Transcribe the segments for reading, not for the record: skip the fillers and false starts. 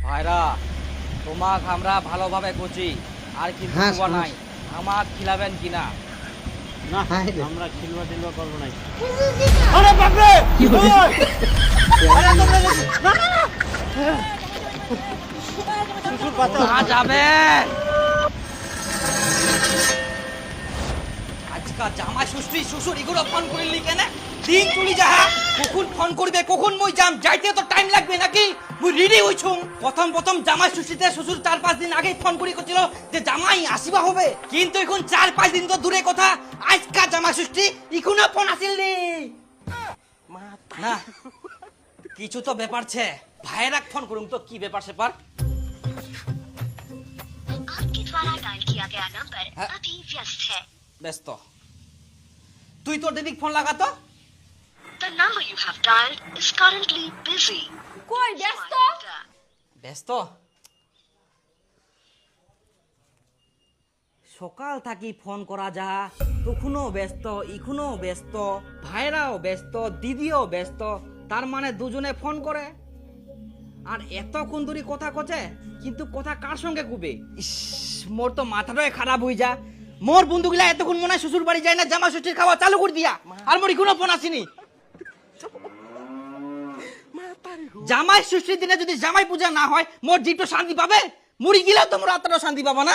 ভাইরা তোমাক আমরা ভালোভাবে খুঁজি আর কিন্তু হ্যাঁ, নাই আমাক খিলাবেন কিনা? না হ্যাঁ, আমরা খিলবা টিলবা করবো না। আরে বাপ রে আরে তোমরা না না না শ্বশুর বাঁচাও। যাবে আজকা জামাই ষষ্ঠী শ্বশুর এগুলো ফোন করিলি কেন? দিন চলি যা, কখন ফোন করবে কখন মই যাম, যাইতে তো টাইম লাগবে নাকি? মুই রেডি হইছুম। প্রথম জামাই ষষ্ঠীতে শ্বশুর 4-5 দিন আগে ফোন করি করছিল যে জামাই আসিবা হবে, কিন্তু এখন 4-5 দিন তো দূরে কথা, আজকা জামাই ষষ্ঠী এখনো ফোন আসিল নি। না কিছু তো ব্যাপার ছে, ভাইরাক ফোন করুম তো কি ব্যাপার সেপার। आपके द्वारा डायल किया गया नंबर हाँ? अभी व्यस्त है। ব্যস্ত। তুই তোর দেবিক phone লাগাতো। The number you have dialed is currently busy. কই ব্যস্ত? ব্যস্ত? সকাল থাকি ফোন করা যা, তখনও ব্যস্ত ইখনও ব্যস্ত, ভাইরাও ব্যস্ত দিদিও ব্যস্ত, তার মানে দুজনে ফোন করে আর এতক্ষণ ধরে কথা কচে, কিন্তু কথা কার সঙ্গে কুবে? ইস, মোর তো মাথাটাই খারাপ হয়ে যা। মোর বন্ধুগুলা এতক্ষণ মনে হয় শ্বশুর বাড়ি যায় না, জামা ষষ্ঠীর খাওয়া চালু করে দিয়া, আর মোর এখনো ফোন আসেনি। জামাই ষষ্ঠীর দিনে যদি জামাই পূজা না হয় মোর জিটো শান্তি পাবে? মুড়ি গিলাও তো মোর আত্মাটা শান্তি পাবা না।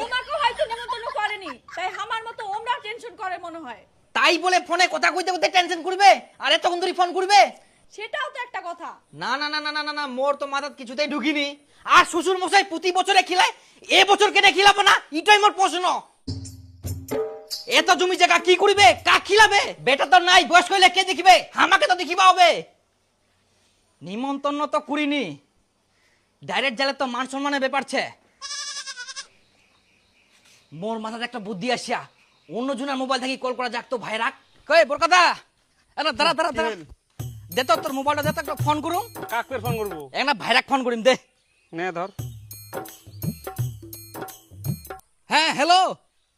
ওমাকে হয়তো নেমন্তন্ন করেনি, তাই আমার মতো ওমরা টেনশন করে মনে হয়। তাই বলে ফোনে কথা কইতে কইতে টেনশন করবে আর এতক্ষণ ধরে ফোন করবে? সেটাও তো একটা কথা। না না না না না না না, মোর তো মাথাত কিছুতেই ঢুকিনি। আর শ্বশুর মশাই প্রতি বছরে খিলায়, এ বছর কেটে খিলাবো না, এটাই মোর প্রশ্ন। এত জমি জায়গা কি করিবে, কাক খিলাবে? বেটা তো নাই, বয়স হইলে কে দেখিবে? আমাকে তো দেখিবা হবে। নিমন্ত্রণ তো করিনি, ডাইরেক্ট গেলে তো মান সম্মানের ব্যাপার ছে। মোর মাথাতে একটা বুদ্ধি আসিয়া, অন্য জনের মোবাইল থেকে কল করা যাক তো। ভাই রাখ কই বরকতা, আরে দাঁড়া দাঁড়া দাঁড়া, দে তো তোর মোবাইলটা, দে তো একটা ফোন করুম। কাক ফের ফোন করবো? একটা ভাইরাক ফোন করিম, দে। নে ধর। হ্যাঁ হ্যালো,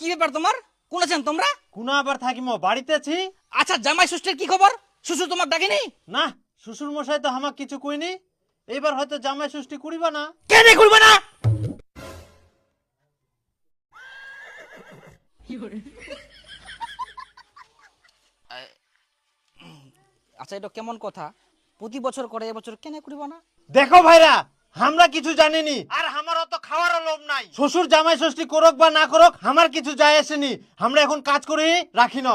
কি ব্যাপার তোমার? কোন আছেন তোমরা? কোন আবার থাকিমো, বাড়িতে আছি। আচ্ছা জামাই ষষ্ঠীর কি খবর? শ্বশুর তোমার ডাকেনি? না শ্বশুর মশাই তো আমাকে কিছু কইনি। এইবার হয়তো জামাই ষষ্ঠী করিবা না। কেন করবে না? আচ্ছা এটা কেমন কথা? প্রতি বছর করে, এবছর কেন করিব না? দেখো ভাইরা, আমরা কিছু জানিনি আর আমার অত খাওয়ার লোভ নাই। শ্বশুর জামাই ষষ্ঠী করুক বা না করুক আমার কিছু যায় আসেনি। আমরা এখন কাজ করি রাখি না।